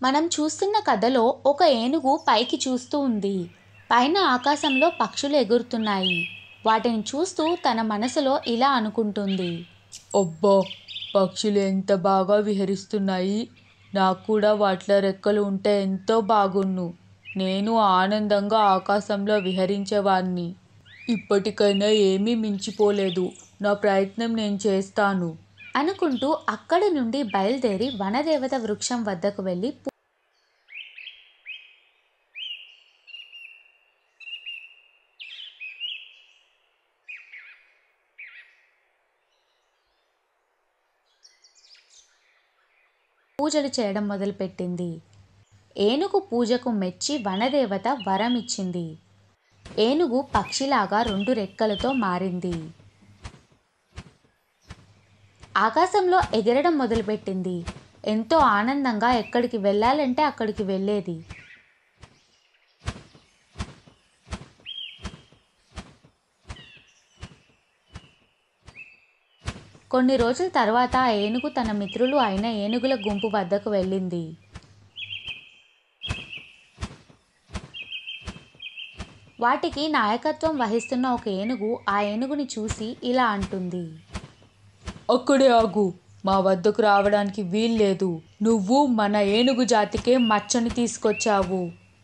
మనం చూస్తున్న కథలో ఒక ఏనుగు పైకి చూస్తూ ఉంది. పైన ఆకాశంలో పక్షులు ఎగురుతున్నాయి. వాటిని చూస్తూ తన మనసులో ఇలా అనుకుంటుంది. అబ్బా! పక్షులు ఎంత బాగా విహరిస్తున్నాయి. నాకు కూడా వాటిలో రెక్కలు ఉంటే ఎంతో బాగున్ను. నేను ఆనందంగా ఆకాశంలో విహరించేవాణ్ణి. ఇప్పటికైనా ఏమీ మించిపోలేదు. నా ప్రయత్నం నేను చేస్తాను అనుకుంటూ అక్కడి నుండి బయలుదేరి వనదేవత వృక్షం వద్దకు వెళ్ళి పూజలు చేయడం మొదలుపెట్టింది. ఏనుగు పూజకు మెచ్చి వనదేవత వరం ఇచ్చింది. ఏనుగు పక్షిలాగా 2 రెక్కలతో మారింది. ఆకాశంలో ఎగరడం మొదలుపెట్టింది. ఎంతో ఆనందంగా ఎక్కడికి వెళ్ళాలంటే అక్కడికి వెళ్ళేది. కొన్ని రోజుల తర్వాత ఆ ఏనుగు తన మిత్రులు అయిన ఏనుగుల గుంపు వద్దకు వెళ్ళింది. వాటికి నాయకత్వం వహిస్తున్న ఒక ఏనుగు ఆ ఏనుగుని చూసి ఇలా అంటుంది. అక్కడే ఆగు. మా వద్దకు రావడానికి వీల్లేదు. నువ్వు మన ఏనుగు జాతికే మచ్చని తీసుకొచ్చావు.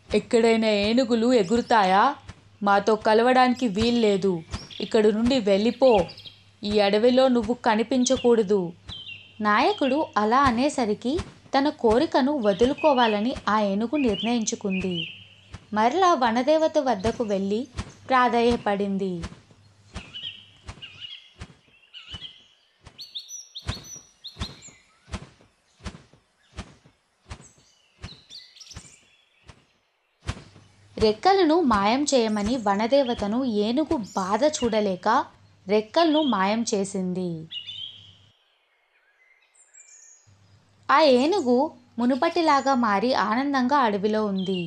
ఎక్కడైనా ఏనుగులు ఎగురుతాయా? మాతో కలవడానికి వీల్లేదు. ఇక్కడి నుండి వెళ్ళిపో. ఈ అడవిలో నువ్వు కనిపించకూడదు. నాయకుడు అలా అనేసరికి తన కోరికను వదులుకోవాలని ఆ ఏనుగు నిర్ణయించుకుంది. మరలా వనదేవత వద్దకు వెళ్ళి ప్రాధేయపడింది. రెక్కలను మాయం చేయమని వనదేవతను ఏనుగు బాధ చూడలేక రెక్కలను మాయం చేసింది. ఆ ఏనుగు మునుపటిలాగా మారి ఆనందంగా అడవిలో ఉంది.